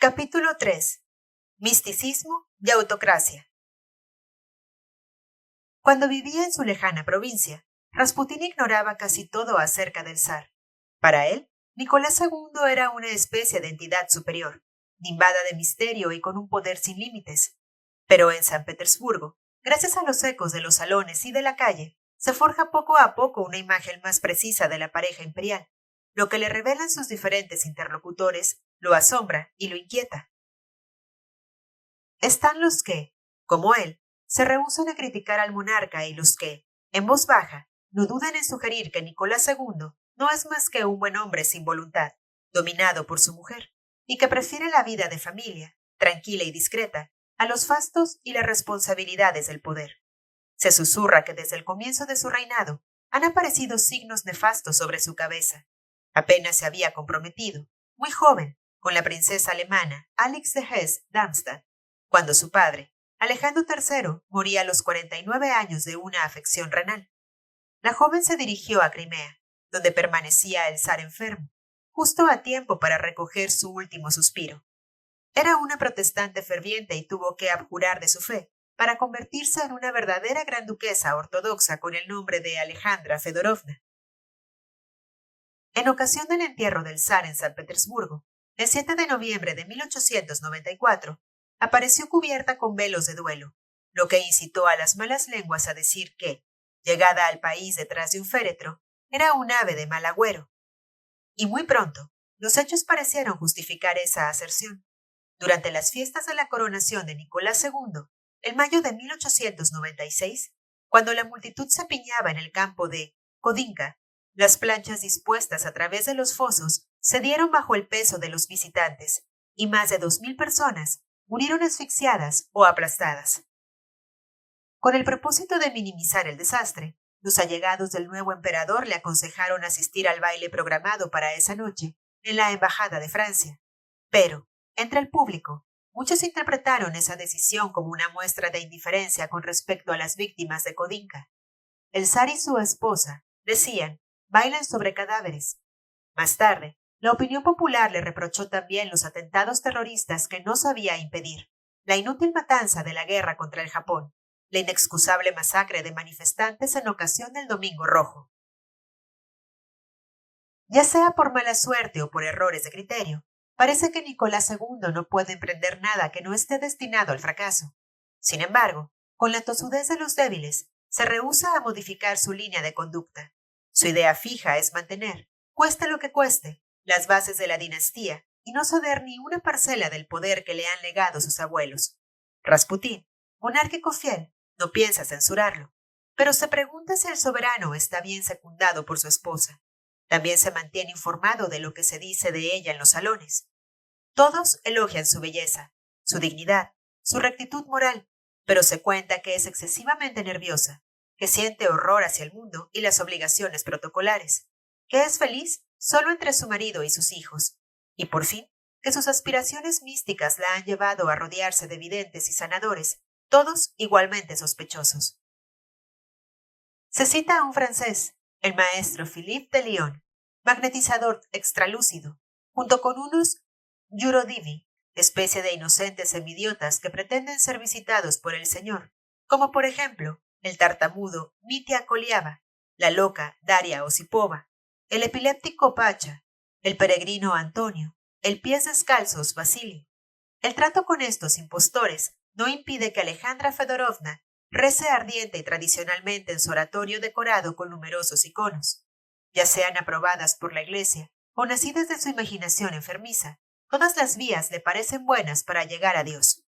Capítulo 3. Misticismo y autocracia. Cuando vivía en su lejana provincia, Rasputín ignoraba casi todo acerca del zar. Para él, Nicolás II era una especie de entidad superior, nimbada de misterio y con un poder sin límites. Pero en San Petersburgo, gracias a los ecos de los salones y de la calle, se forja poco a poco una imagen más precisa de la pareja imperial. Lo que le revelan sus diferentes interlocutores lo asombra y lo inquieta. Están los que, como él, se rehúsan a criticar al monarca y los que, en voz baja, no dudan en sugerir que Nicolás II no es más que un buen hombre sin voluntad, dominado por su mujer, y que prefiere la vida de familia, tranquila y discreta, a los fastos y las responsabilidades del poder. Se susurra que desde el comienzo de su reinado han aparecido signos nefastos sobre su cabeza. Apenas se había comprometido, muy joven, con la princesa alemana Alix de Hesse-Darmstadt, cuando su padre, Alejandro III, moría a los 49 años de una afección renal. La joven se dirigió a Crimea, donde permanecía el zar enfermo, justo a tiempo para recoger su último suspiro. Era una protestante ferviente y tuvo que abjurar de su fe para convertirse en una verdadera gran duquesa ortodoxa con el nombre de Alejandra Fedorovna. En ocasión del entierro del zar en San Petersburgo, el 7 de noviembre de 1894, apareció cubierta con velos de duelo, lo que incitó a las malas lenguas a decir que, llegada al país detrás de un féretro, era un ave de mal agüero. Y muy pronto, los hechos parecieron justificar esa aserción. Durante las fiestas de la coronación de Nicolás II, en mayo de 1896, cuando la multitud se apiñaba en el campo de Kodinka, las planchas dispuestas a través de los fosos cedieron bajo el peso de los visitantes, y más de 2000 personas murieron asfixiadas o aplastadas. Con el propósito de minimizar el desastre, los allegados del nuevo emperador le aconsejaron asistir al baile programado para esa noche en la Embajada de Francia. Pero, entre el público, muchos interpretaron esa decisión como una muestra de indiferencia con respecto a las víctimas de Kodinka. El zar y su esposa, decían, bailan sobre cadáveres. Más tarde, la opinión popular le reprochó también los atentados terroristas que no sabía impedir, la inútil matanza de la guerra contra el Japón, la inexcusable masacre de manifestantes en ocasión del Domingo Rojo. Ya sea por mala suerte o por errores de criterio, parece que Nicolás II no puede emprender nada que no esté destinado al fracaso. Sin embargo, con la tosudez de los débiles, se rehúsa a modificar su línea de conducta. Su idea fija es mantener, cueste lo que cueste, las bases de la dinastía y no ceder ni una parcela del poder que le han legado sus abuelos. Rasputín, monárquico fiel, no piensa censurarlo, pero se pregunta si el soberano está bien secundado por su esposa. También se mantiene informado de lo que se dice de ella en los salones. Todos elogian su belleza, su dignidad, su rectitud moral, pero se cuenta que es excesivamente nerviosa, que siente horror hacia el mundo y las obligaciones protocolares, que es feliz solo entre su marido y sus hijos, y por fin, que sus aspiraciones místicas la han llevado a rodearse de videntes y sanadores, todos igualmente sospechosos. Se cita a un francés, el maestro Philippe de Lyon, magnetizador extralúcido, junto con unos Yurodivi, especie de inocentes semidiotas que pretenden ser visitados por el Señor, como por ejemplo el tartamudo Mitya Koliava, la loca Daria Osipova, el epiléptico Pacha, el peregrino Antonio, el pies descalzos Basilio. El trato con estos impostores no impide que Alejandra Fedorovna rece ardiente y tradicionalmente en su oratorio decorado con numerosos iconos. Ya sean aprobadas por la Iglesia o nacidas de su imaginación enfermiza, todas las vías le parecen buenas para llegar a Dios.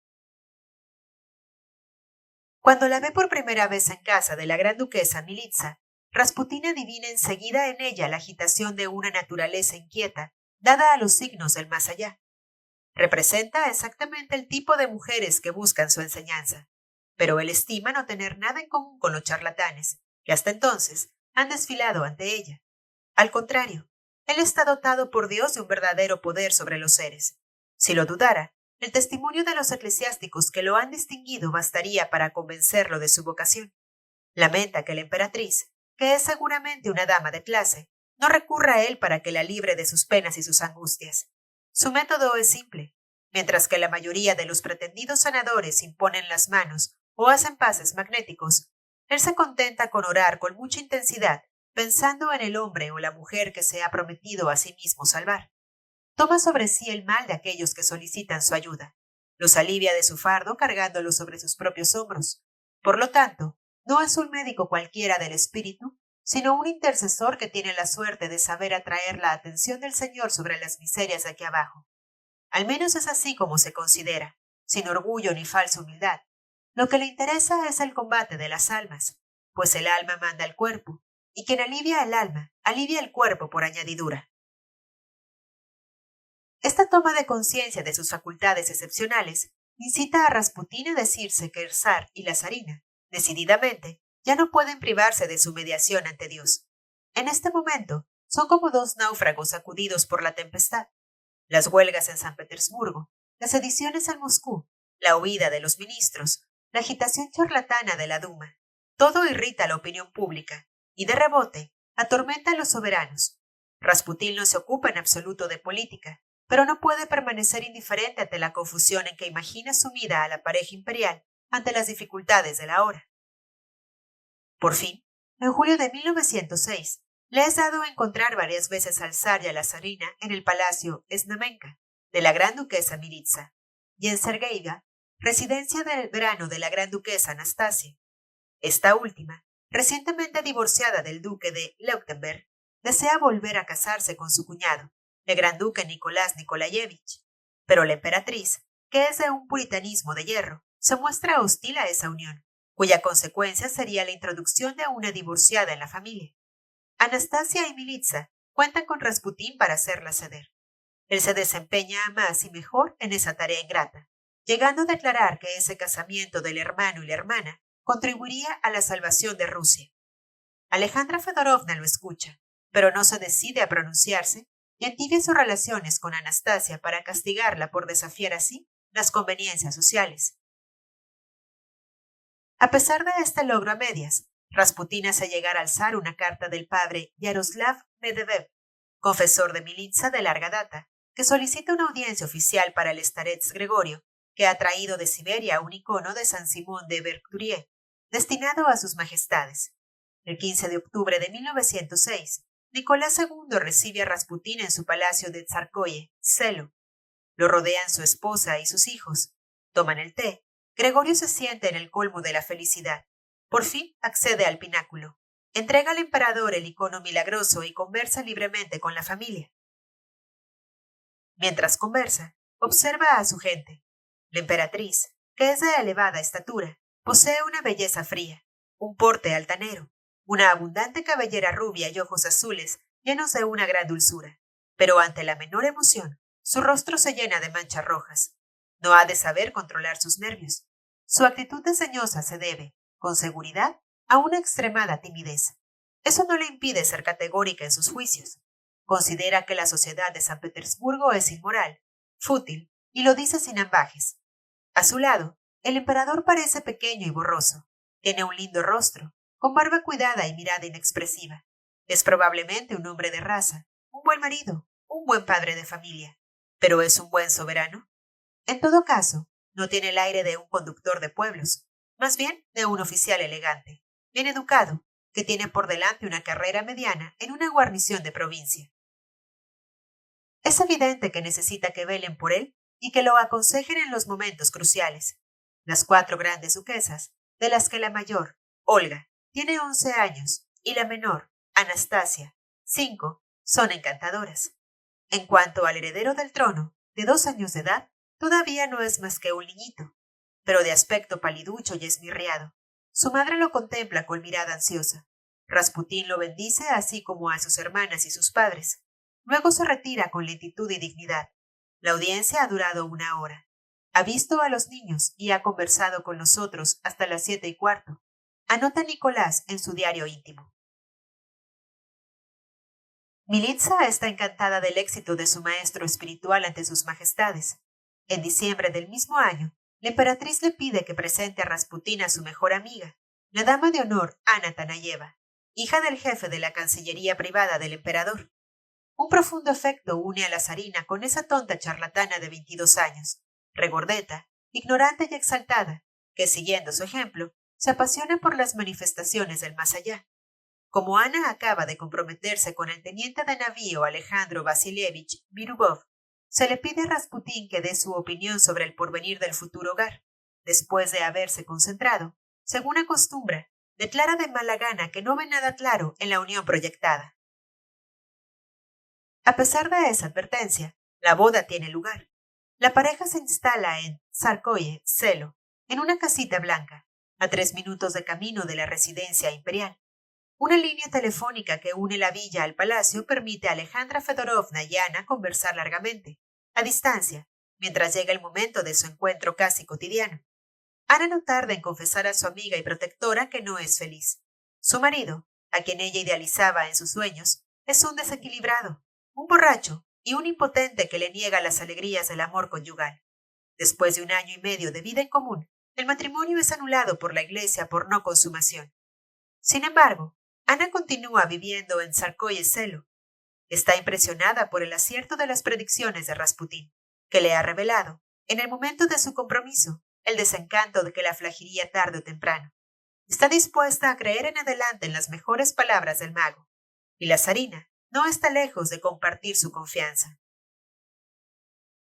Cuando la ve por primera vez en casa de la gran duquesa Militza, Rasputín adivina enseguida en ella la agitación de una naturaleza inquieta, dada a los signos del más allá. Representa exactamente el tipo de mujeres que buscan su enseñanza, pero él estima no tener nada en común con los charlatanes, que hasta entonces han desfilado ante ella. Al contrario, él está dotado por Dios de un verdadero poder sobre los seres. Si lo dudara, el testimonio de los eclesiásticos que lo han distinguido bastaría para convencerlo de su vocación. Lamenta que la emperatriz, que es seguramente una dama de clase, no recurra a él para que la libre de sus penas y sus angustias. Su método es simple. Mientras que la mayoría de los pretendidos sanadores imponen las manos o hacen pases magnéticos, él se contenta con orar con mucha intensidad, pensando en el hombre o la mujer que se ha prometido a sí mismo salvar. Toma sobre sí el mal de aquellos que solicitan su ayuda. Los alivia de su fardo cargándolo sobre sus propios hombros. Por lo tanto, no es un médico cualquiera del espíritu, sino un intercesor que tiene la suerte de saber atraer la atención del Señor sobre las miserias de aquí abajo. Al menos es así como se considera, sin orgullo ni falsa humildad. Lo que le interesa es el combate de las almas, pues el alma manda al cuerpo, y quien alivia el alma, alivia el cuerpo por añadidura. Esta toma de conciencia de sus facultades excepcionales incita a Rasputín a decirse que el zar y la zarina, decididamente, ya no pueden privarse de su mediación ante Dios. En este momento, son como dos náufragos sacudidos por la tempestad. Las huelgas en San Petersburgo, las sediciones en Moscú, la huida de los ministros, la agitación charlatana de la Duma, todo irrita la opinión pública y, de rebote, atormenta a los soberanos. Rasputín no se ocupa en absoluto de política, pero no puede permanecer indiferente ante la confusión en que imagina sumida a la pareja imperial ante las dificultades de la hora. Por fin, en julio de 1906, le es dado encontrar varias veces al zar y a la zarina en el palacio Snamenka de la gran duquesa Militsa y en Sergeiga, residencia del verano de la gran duquesa Anastasia. Esta última, recientemente divorciada del duque de Leuchtenberg, desea volver a casarse con su cuñado, el gran duque Nicolás Nikolayevich, pero la emperatriz, que es de un puritanismo de hierro, se muestra hostil a esa unión, cuya consecuencia sería la introducción de una divorciada en la familia. Anastasia y Militsa cuentan con Rasputín para hacerla ceder. Él se desempeña más y mejor en esa tarea ingrata, llegando a declarar que ese casamiento del hermano y la hermana contribuiría a la salvación de Rusia. Alejandra Fedorovna lo escucha, pero no se decide a pronunciarse y entibia sus relaciones con Anastasia para castigarla por desafiar así las conveniencias sociales. A pesar de este logro a medias, Rasputín hace llegar al zar una carta del padre Yaroslav Medvedev, confesor de Militsa de larga data, que solicita una audiencia oficial para el starets Gregorio, que ha traído de Siberia un icono de San Simón de Berkturier, destinado a sus majestades. El 15 de octubre de 1906, Nicolás II recibe a Rasputín en su palacio de Tsarskoye, Selo. Lo rodean su esposa y sus hijos. Toman el té. Gregorio se siente en el colmo de la felicidad. Por fin accede al pináculo. Entrega al emperador el icono milagroso y conversa libremente con la familia. Mientras conversa, observa a su gente. La emperatriz, que es de elevada estatura, posee una belleza fría, un porte altanero, una abundante cabellera rubia y ojos azules llenos de una gran dulzura. Pero ante la menor emoción, su rostro se llena de manchas rojas. No ha de saber controlar sus nervios. Su actitud desdeñosa se debe, con seguridad, a una extremada timidez. Eso no le impide ser categórica en sus juicios. Considera que la sociedad de San Petersburgo es inmoral, fútil, y lo dice sin ambajes. A su lado, el emperador parece pequeño y borroso. Tiene un lindo rostro, con barba cuidada y mirada inexpresiva. Es probablemente un hombre de raza, un buen marido, un buen padre de familia. ¿Pero es un buen soberano? En todo caso, no tiene el aire de un conductor de pueblos, más bien de un oficial elegante, bien educado, que tiene por delante una carrera mediana en una guarnición de provincia. Es evidente que necesita que velen por él y que lo aconsejen en los momentos cruciales. Las 4 grandes duquesas, de las que la mayor, Olga, tiene 11 años, y la menor, Anastasia, 5, son encantadoras. En cuanto al heredero del trono, de 2 años de edad, todavía no es más que un niñito, pero de aspecto paliducho y esmirriado. Su madre lo contempla con mirada ansiosa. Rasputín lo bendice así como a sus hermanas y sus padres. Luego se retira con lentitud y dignidad. La audiencia ha durado 1 hora. Ha visto a los niños y ha conversado con los otros hasta las 7:15. Anota Nicolás en su diario íntimo. Militsa está encantada del éxito de su maestro espiritual ante sus majestades. En diciembre del mismo año, la emperatriz le pide que presente a Rasputín a su mejor amiga, la dama de honor Ana Tanayeva, hija del jefe de la cancillería privada del emperador. Un profundo afecto une a la zarina con esa tonta charlatana de 22 años. regordeta, ignorante y exaltada, que siguiendo su ejemplo, se apasiona por las manifestaciones del más allá. Como Ana acaba de comprometerse con el teniente de navío Alejandro Vasilievich Virubov, se le pide a Rasputín que dé su opinión sobre el porvenir del futuro hogar. Después de haberse concentrado, según acostumbra, declara de mala gana que no ve nada claro en la unión proyectada. A pesar de esa advertencia, la boda tiene lugar. La pareja se instala en Tsarskoye Selo, en una casita blanca, a 3 minutos de camino de la residencia imperial. Una línea telefónica que une la villa al palacio permite a Alejandra Fedorovna y Ana conversar largamente, a distancia, mientras llega el momento de su encuentro casi cotidiano. Ana no tarda en confesar a su amiga y protectora que no es feliz. Su marido, a quien ella idealizaba en sus sueños, es un desequilibrado, un borracho y un impotente que le niega las alegrías del amor conyugal. Después de 1 año y medio de vida en común, el matrimonio es anulado por la Iglesia por no consumación. Sin embargo, Ana continúa viviendo en Tsarskoye Selo. Está impresionada por el acierto de las predicciones de Rasputín, que le ha revelado, en el momento de su compromiso, el desencanto de que la afligiría tarde o temprano. Está dispuesta a creer en adelante en las mejores palabras del mago, y la zarina no está lejos de compartir su confianza.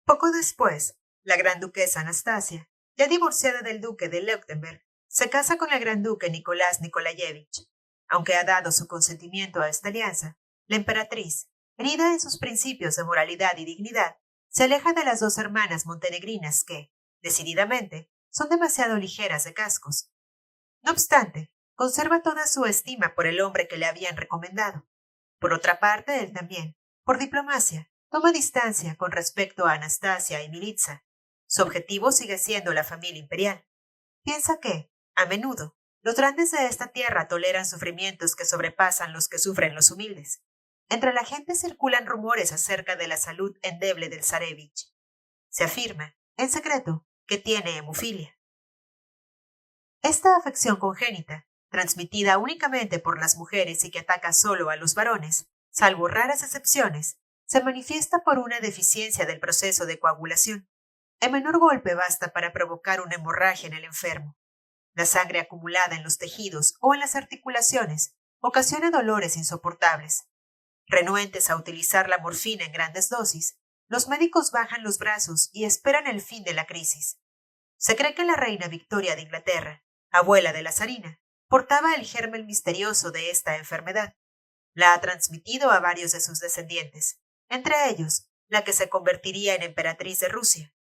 Poco después, la gran duquesa Anastasia, ya divorciada del duque de Leuchtenberg, se casa con el gran duque Nicolás Nikolayevich. Aunque ha dado su consentimiento a esta alianza, la emperatriz, herida en sus principios de moralidad y dignidad, se aleja de las dos hermanas montenegrinas que, decididamente, son demasiado ligeras de cascos. No obstante, conserva toda su estima por el hombre que le habían recomendado. Por otra parte, él también, por diplomacia, toma distancia con respecto a Anastasia y Militza. Su objetivo sigue siendo la familia imperial. Piensa que, a menudo, los grandes de esta tierra toleran sufrimientos que sobrepasan los que sufren los humildes. Entre la gente circulan rumores acerca de la salud endeble del zarevich. Se afirma, en secreto, que tiene hemofilia. Esta afección congénita, transmitida únicamente por las mujeres y que ataca solo a los varones, salvo raras excepciones, se manifiesta por una deficiencia del proceso de coagulación. El menor golpe basta para provocar una hemorragia en el enfermo. La sangre acumulada en los tejidos o en las articulaciones ocasiona dolores insoportables. Renuentes a utilizar la morfina en grandes dosis, los médicos bajan los brazos y esperan el fin de la crisis. Se cree que la reina Victoria de Inglaterra, abuela de la zarina, portaba el germen misterioso de esta enfermedad. La ha transmitido a varios de sus descendientes, entre ellos la que se convertiría en emperatriz de Rusia.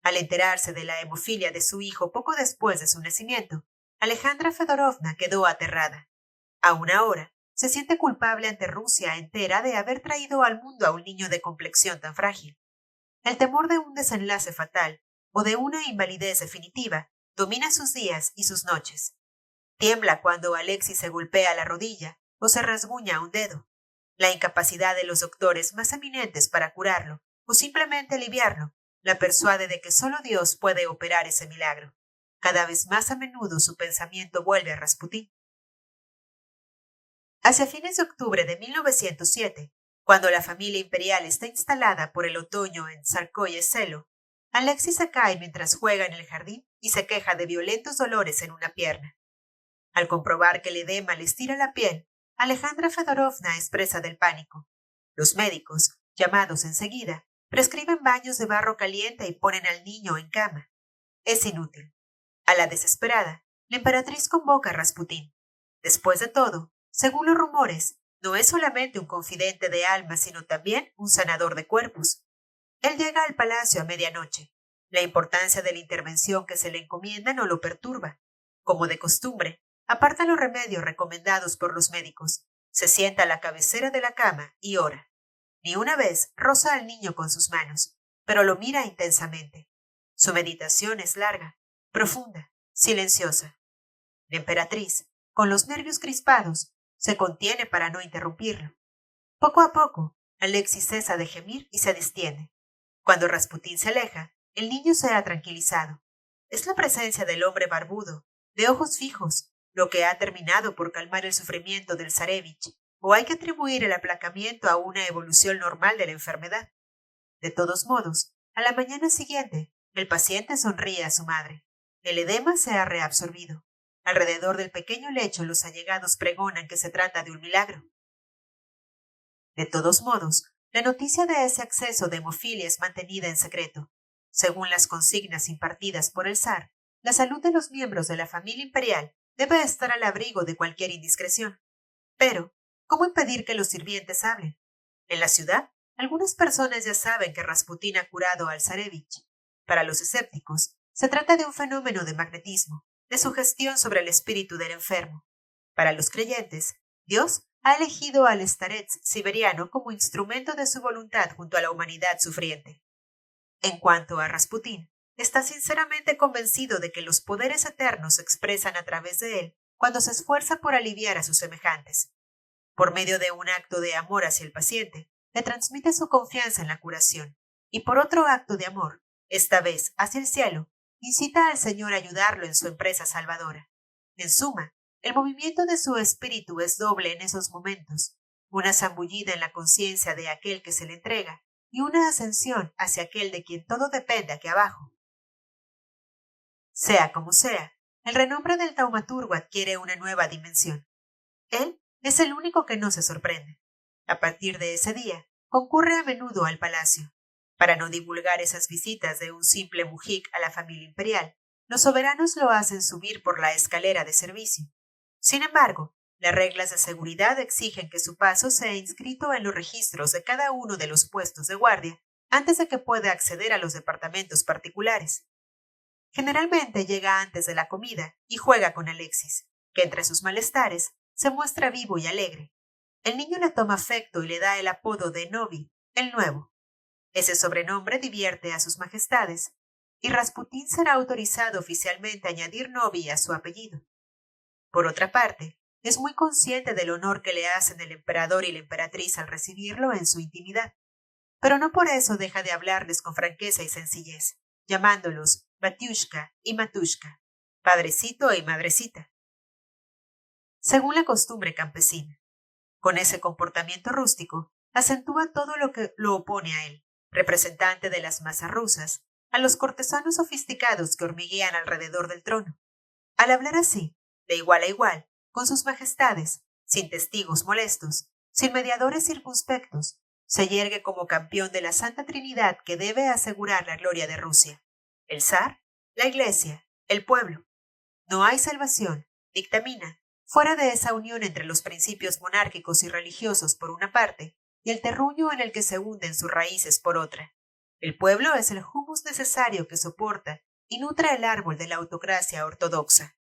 Al enterarse de la hemofilia de su hijo poco después de su nacimiento, Alejandra Fedorovna quedó aterrada. Aún ahora, se siente culpable ante Rusia entera de haber traído al mundo a un niño de complexión tan frágil. El temor de un desenlace fatal o de una invalidez definitiva domina sus días y sus noches. Tiembla cuando Alexis se golpea la rodilla o se rasguña un dedo. La incapacidad de los doctores más eminentes para curarlo o simplemente aliviarlo la persuade de que solo Dios puede operar ese milagro. Cada vez más a menudo su pensamiento vuelve a Rasputín. Hacia fines de octubre de 1907, cuando la familia imperial está instalada por el otoño en Tsarskoye Selo, Alexis se cae mientras juega en el jardín y se queja de violentos dolores en una pierna. Al comprobar que el edema le estira la piel, Alejandra Fedorovna es presa del pánico. Los médicos, llamados enseguida, prescriben baños de barro caliente y ponen al niño en cama. Es inútil. A la desesperada, la emperatriz convoca a Rasputín. Después de todo, según los rumores, no es solamente un confidente de almas, sino también un sanador de cuerpos. Él llega al palacio a medianoche. La importancia de la intervención que se le encomienda no lo perturba. Como de costumbre, aparta los remedios recomendados por los médicos, se sienta a la cabecera de la cama y ora. Ni una vez roza al niño con sus manos, pero lo mira intensamente. Su meditación es larga, profunda, silenciosa. La emperatriz, con los nervios crispados, se contiene para no interrumpirlo. Poco a poco, Alexis cesa de gemir y se distiende. Cuando Rasputín se aleja, el niño se ha tranquilizado. Es la presencia del hombre barbudo, de ojos fijos, lo que ha terminado por calmar el sufrimiento del zarevich, o hay que atribuir el aplacamiento a una evolución normal de la enfermedad. De todos modos, a la mañana siguiente, El paciente sonríe a su madre. El edema se ha reabsorbido. Alrededor del pequeño lecho los allegados pregonan que se trata de un milagro. De todos modos, la noticia de ese acceso de hemofilia es mantenida en secreto. Según las consignas impartidas por el zar, la salud de los miembros de la familia imperial debe estar al abrigo de cualquier indiscreción. Pero, ¿cómo impedir que los sirvientes hablen? En la ciudad, algunas personas ya saben que Rasputín ha curado al zarevich. Para los escépticos, se trata de un fenómeno de magnetismo, de sugestión sobre el espíritu del enfermo. Para los creyentes, Dios ha elegido al starets siberiano como instrumento de su voluntad junto a la humanidad sufriente. En cuanto a Rasputín, está sinceramente convencido de que los poderes eternos se expresan a través de él cuando se esfuerza por aliviar a sus semejantes. Por medio de un acto de amor hacia el paciente, le transmite su confianza en la curación, y por otro acto de amor, esta vez hacia el cielo, incita al Señor a ayudarlo en su empresa salvadora. En suma, el movimiento de su espíritu es doble en esos momentos, una zambullida en la conciencia de aquel que se le entrega y una ascensión hacia aquel de quien todo depende aquí abajo. Sea como sea, el renombre del taumaturgo adquiere una nueva dimensión. Él es el único que no se sorprende. A partir de ese día, concurre a menudo al palacio. Para no divulgar esas visitas de un simple mujik a la familia imperial, los soberanos lo hacen subir por la escalera de servicio. Sin embargo, las reglas de seguridad exigen que su paso sea inscrito en los registros de cada uno de los puestos de guardia antes de que pueda acceder a los departamentos particulares. Generalmente llega antes de la comida y juega con Alexis, que entre sus malestares se muestra vivo y alegre. El niño le toma afecto y le da el apodo de Novi, el nuevo. Ese sobrenombre divierte a sus majestades, y Rasputín será autorizado oficialmente a añadir Novi a su apellido. Por otra parte, es muy consciente del honor que le hacen el emperador y la emperatriz al recibirlo en su intimidad, pero no por eso deja de hablarles con franqueza y sencillez, llamándolos Batiushka y Matushka, padrecito y madrecita, según la costumbre campesina. Con ese comportamiento rústico, acentúa todo lo que lo opone a él, representante de las masas rusas, a los cortesanos sofisticados que hormiguean alrededor del trono. Al hablar así, de igual a igual, con sus majestades, sin testigos molestos, sin mediadores circunspectos, se yergue como campeón de la Santa Trinidad que debe asegurar la gloria de Rusia. El zar, la Iglesia, el pueblo. No hay salvación, dictamina, fuera de esa unión entre los principios monárquicos y religiosos por una parte y el terruño en el que se hunden sus raíces por otra. El pueblo es el humus necesario que soporta y nutre el árbol de la autocracia ortodoxa.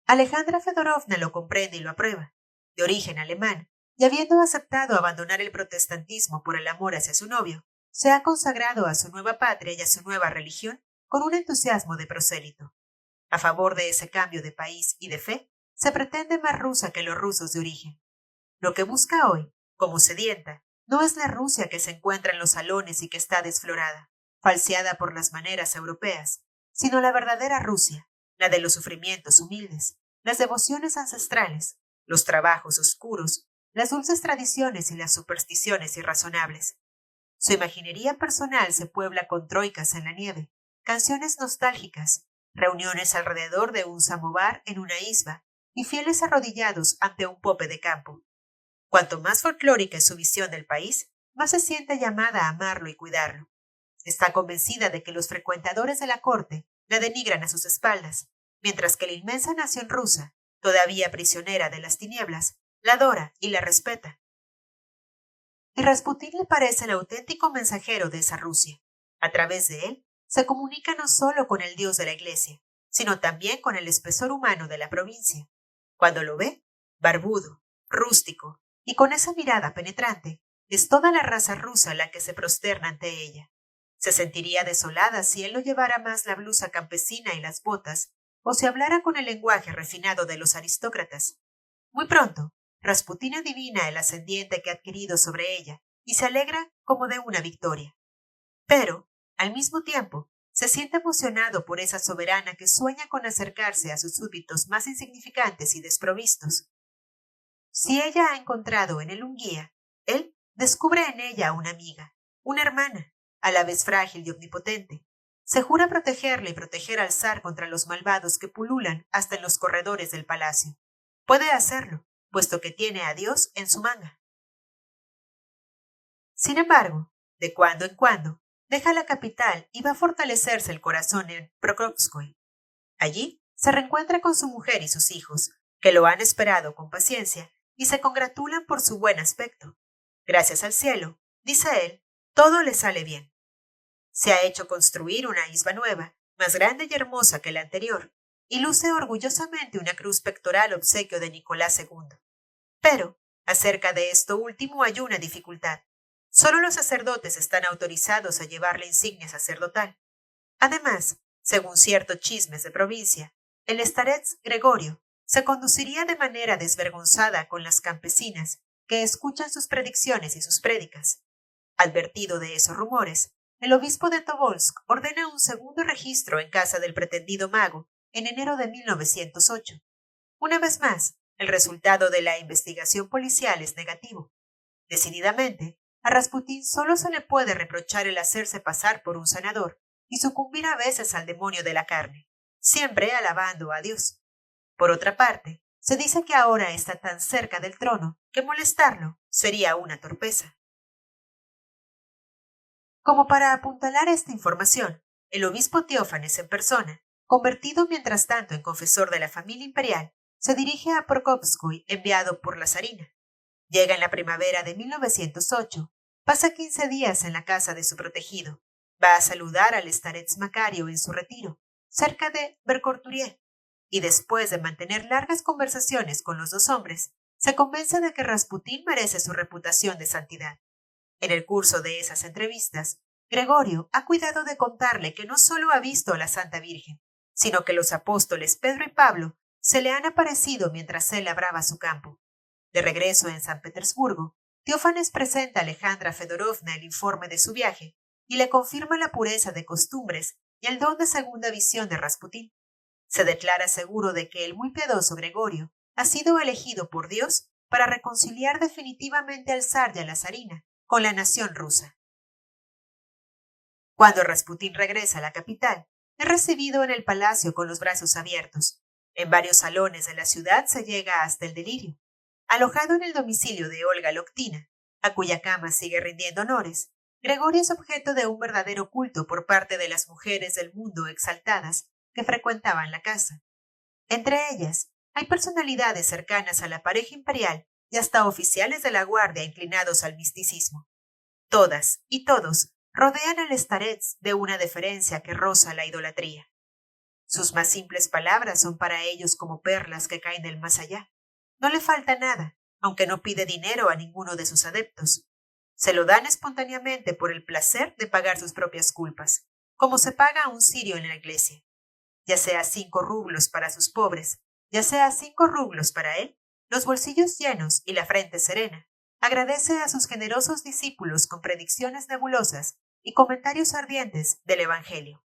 Alejandra Fedorovna lo comprende y lo aprueba. De origen alemán, y habiendo aceptado abandonar el protestantismo por el amor hacia su novio, se ha consagrado a su nueva patria y a su nueva religión con un entusiasmo de prosélito. A favor de ese cambio de país y de fe, se pretende más rusa que los rusos de origen. Lo que busca hoy, como sedienta, no es la Rusia que se encuentra en los salones y que está desflorada, falseada por las maneras europeas, sino la verdadera Rusia, la de los sufrimientos humildes, las devociones ancestrales, los trabajos oscuros, las dulces tradiciones y las supersticiones irrazonables. Su imaginería personal se puebla con troicas en la nieve, canciones nostálgicas, reuniones alrededor de un samovar en una isba y fieles arrodillados ante un pope de campo. Cuanto más folclórica es su visión del país, más se siente llamada a amarlo y cuidarlo. Está convencida de que los frecuentadores de la corte la denigran a sus espaldas, mientras que la inmensa nación rusa, todavía prisionera de las tinieblas, la adora y la respeta. Y Rasputín le parece el auténtico mensajero de esa Rusia. A través de él, se comunica no solo con el Dios de la Iglesia, sino también con el espesor humano de la provincia. Cuando lo ve, barbudo, rústico, y con esa mirada penetrante, es toda la raza rusa la que se prosterna ante ella. Se sentiría desolada si él no llevara más la blusa campesina y las botas, o si hablara con el lenguaje refinado de los aristócratas. Muy pronto, Rasputín adivina el ascendiente que ha adquirido sobre ella y se alegra como de una victoria. Pero, al mismo tiempo, se siente emocionado por esa soberana que sueña con acercarse a sus súbditos más insignificantes y desprovistos. Si ella ha encontrado en él un guía, él descubre en ella una amiga, una hermana, a la vez frágil y omnipotente. Se jura protegerle y proteger al zar contra los malvados que pululan hasta en los corredores del palacio. Puede hacerlo, puesto que tiene a Dios en su manga. Sin embargo, de cuando en cuando, deja la capital y va a fortalecerse el corazón en Prokopskoye. Allí se reencuentra con su mujer y sus hijos, que lo han esperado con paciencia y se congratulan por su buen aspecto. Gracias al cielo, dice él, todo le sale bien. Se ha hecho construir una isba nueva, más grande y hermosa que la anterior, y luce orgullosamente una cruz pectoral obsequio de Nicolás II. Pero, acerca de esto último hay una dificultad. Solo los sacerdotes están autorizados a llevar la insignia sacerdotal. Además, según ciertos chismes de provincia, el starets Gregorio se conduciría de manera desvergonzada con las campesinas que escuchan sus predicciones y sus prédicas. Advertido de esos rumores, el obispo de Tobolsk ordena un segundo registro en casa del pretendido mago en enero de 1908. Una vez más, el resultado de la investigación policial es negativo. Decididamente, a Rasputín solo se le puede reprochar el hacerse pasar por un sanador y sucumbir a veces al demonio de la carne, siempre alabando a Dios. Por otra parte, se dice que ahora está tan cerca del trono que molestarlo sería una torpeza. Como para apuntalar esta información, el obispo Teófanes en persona, convertido mientras tanto en confesor de la familia imperial, se dirige a Prokopskoye enviado por la zarina. Llega en la primavera de 1908, pasa 15 días en la casa de su protegido, va a saludar al starets Macario en su retiro, cerca de Vercorturier, y después de mantener largas conversaciones con los dos hombres, se convence de que Rasputín merece su reputación de santidad. En el curso de esas entrevistas, Gregorio ha cuidado de contarle que no solo ha visto a la Santa Virgen, sino que los apóstoles Pedro y Pablo se le han aparecido mientras él labraba su campo. De regreso en San Petersburgo, Teófanes presenta a Alejandra Fedorovna el informe de su viaje y le confirma la pureza de costumbres y el don de segunda visión de Rasputín. Se declara seguro de que el muy piadoso Gregorio ha sido elegido por Dios para reconciliar definitivamente al zar y a la zarina con la nación rusa. Cuando Rasputín regresa a la capital, es recibido en el palacio con los brazos abiertos. En varios salones de la ciudad se llega hasta el delirio. Alojado en el domicilio de Olga Loktina, a cuya cama sigue rindiendo honores, Gregorio es objeto de un verdadero culto por parte de las mujeres del mundo exaltadas que frecuentaban la casa. Entre ellas, hay personalidades cercanas a la pareja imperial y hasta oficiales de la guardia inclinados al misticismo. Todas y todos rodean al starets de una deferencia que roza la idolatría. Sus más simples palabras son para ellos como perlas que caen del más allá. No le falta nada, aunque no pide dinero a ninguno de sus adeptos. Se lo dan espontáneamente por el placer de pagar sus propias culpas, como se paga a un sirio en la iglesia. Ya sea 5 rublos para sus pobres, ya sea 5 rublos para él, los bolsillos llenos y la frente serena, agradece a sus generosos discípulos con predicciones nebulosas y comentarios ardientes del Evangelio.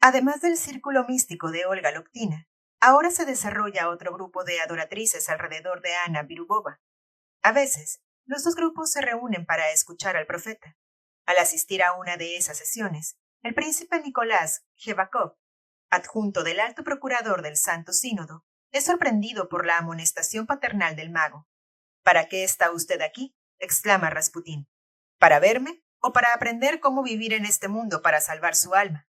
Además del círculo místico de Olga Loktina, ahora se desarrolla otro grupo de adoratrices alrededor de Ana Virubova. A veces, los dos grupos se reúnen para escuchar al profeta. Al asistir a una de esas sesiones, el príncipe Nicolás Jevakov, adjunto del alto procurador del Santo Sínodo, es sorprendido por la amonestación paternal del mago. ¿Para qué está usted aquí?, exclama Rasputín. ¿Para verme o para aprender cómo vivir en este mundo para salvar su alma?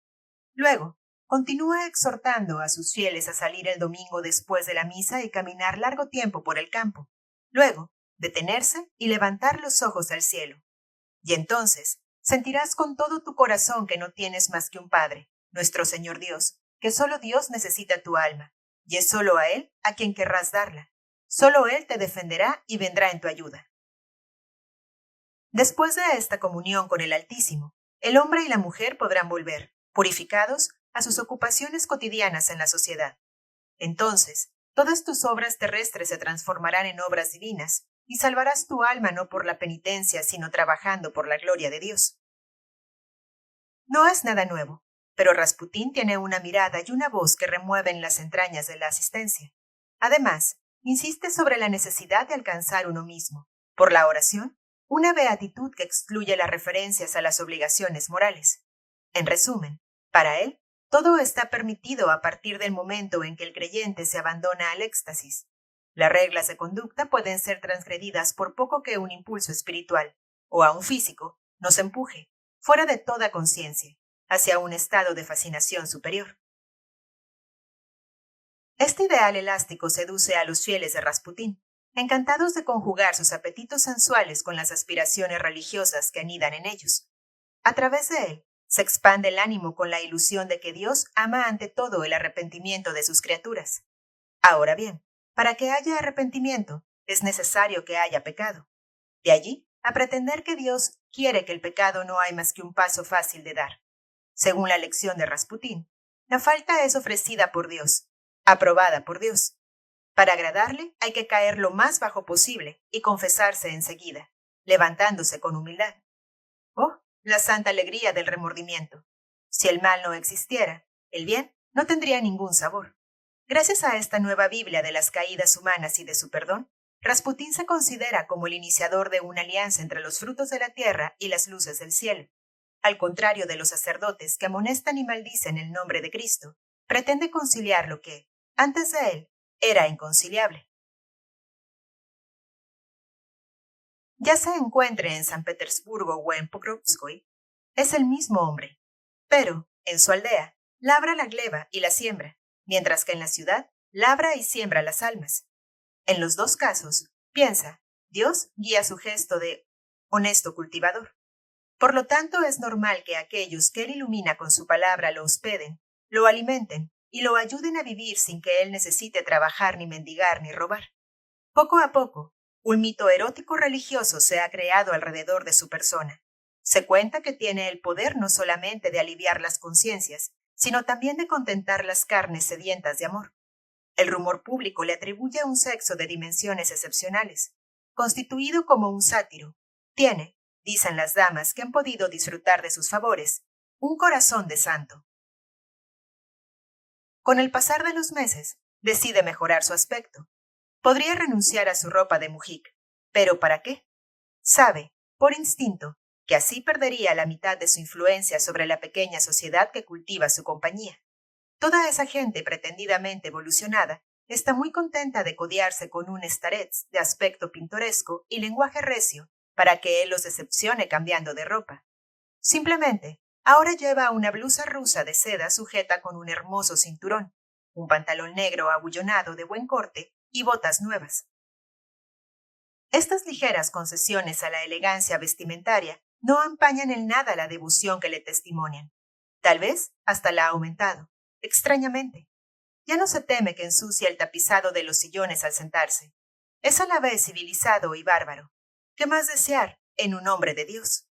Luego, continúa exhortando a sus fieles a salir el domingo después de la misa y caminar largo tiempo por el campo. Luego, detenerse y levantar los ojos al cielo. Y entonces, sentirás con todo tu corazón que no tienes más que un Padre, nuestro Señor Dios, que solo Dios necesita tu alma, y es solo a Él a quien querrás darla. Solo Él te defenderá y vendrá en tu ayuda. Después de esta comunión con el Altísimo, el hombre y la mujer podrán volver, purificados, a sus ocupaciones cotidianas en la sociedad. Entonces, todas tus obras terrestres se transformarán en obras divinas, y salvarás tu alma no por la penitencia, sino trabajando por la gloria de Dios. No es nada nuevo, pero Rasputín tiene una mirada y una voz que remueven las entrañas de la asistencia. Además, insiste sobre la necesidad de alcanzar uno mismo, por la oración, una beatitud que excluye las referencias a las obligaciones morales. En resumen, para él, todo está permitido a partir del momento en que el creyente se abandona al éxtasis. Las reglas de conducta pueden ser transgredidas por poco que un impulso espiritual, o aún físico, nos empuje, fuera de toda conciencia, hacia un estado de fascinación superior. Este ideal elástico seduce a los fieles de Rasputín, encantados de conjugar sus apetitos sensuales con las aspiraciones religiosas que anidan en ellos. A través de él, se expande el ánimo con la ilusión de que Dios ama ante todo el arrepentimiento de sus criaturas. Ahora bien, para que haya arrepentimiento, es necesario que haya pecado. De allí a pretender que Dios quiere que el pecado no hay más que un paso fácil de dar. Según la lección de Rasputín, la falta es ofrecida por Dios, aprobada por Dios. Para agradarle hay que caer lo más bajo posible y confesarse enseguida, levantándose con humildad. Oh, la santa alegría del remordimiento. Si el mal no existiera, el bien no tendría ningún sabor. Gracias a esta nueva Biblia de las caídas humanas y de su perdón, Rasputín se considera como el iniciador de una alianza entre los frutos de la tierra y las luces del cielo. Al contrario de los sacerdotes que amonestan y maldicen el nombre de Cristo, pretende conciliar lo que, antes de él, era inconciliable. Ya se encuentre en San Petersburgo o en Pokrovskoy, es el mismo hombre, pero, en su aldea, labra la gleba y la siembra, mientras que en la ciudad, labra y siembra las almas. En los dos casos, piensa, Dios guía su gesto de honesto cultivador. Por lo tanto, es normal que aquellos que él ilumina con su palabra lo hospeden, lo alimenten y lo ayuden a vivir sin que él necesite trabajar ni mendigar ni robar. Poco a poco, un mito erótico religioso se ha creado alrededor de su persona. Se cuenta que tiene el poder no solamente de aliviar las conciencias, sino también de contentar las carnes sedientas de amor. El rumor público le atribuye un sexo de dimensiones excepcionales. Constituido como un sátiro, tiene, dicen las damas que han podido disfrutar de sus favores, un corazón de santo. Con el pasar de los meses, decide mejorar su aspecto. Podría renunciar a su ropa de mujica, pero ¿para qué? Sabe, por instinto, que así perdería la mitad de su influencia sobre la pequeña sociedad que cultiva su compañía. Toda esa gente pretendidamente evolucionada está muy contenta de codearse con un starets de aspecto pintoresco y lenguaje recio para que él los decepcione cambiando de ropa. Simplemente, ahora lleva una blusa rusa de seda sujeta con un hermoso cinturón, un pantalón negro abullonado de buen corte y botas nuevas. Estas ligeras concesiones a la elegancia vestimentaria no empañan en nada la devoción que le testimonian. Tal vez hasta la ha aumentado, extrañamente. Ya no se teme que ensucie el tapizado de los sillones al sentarse. Es a la vez civilizado y bárbaro. ¿Qué más desear en un hombre de Dios?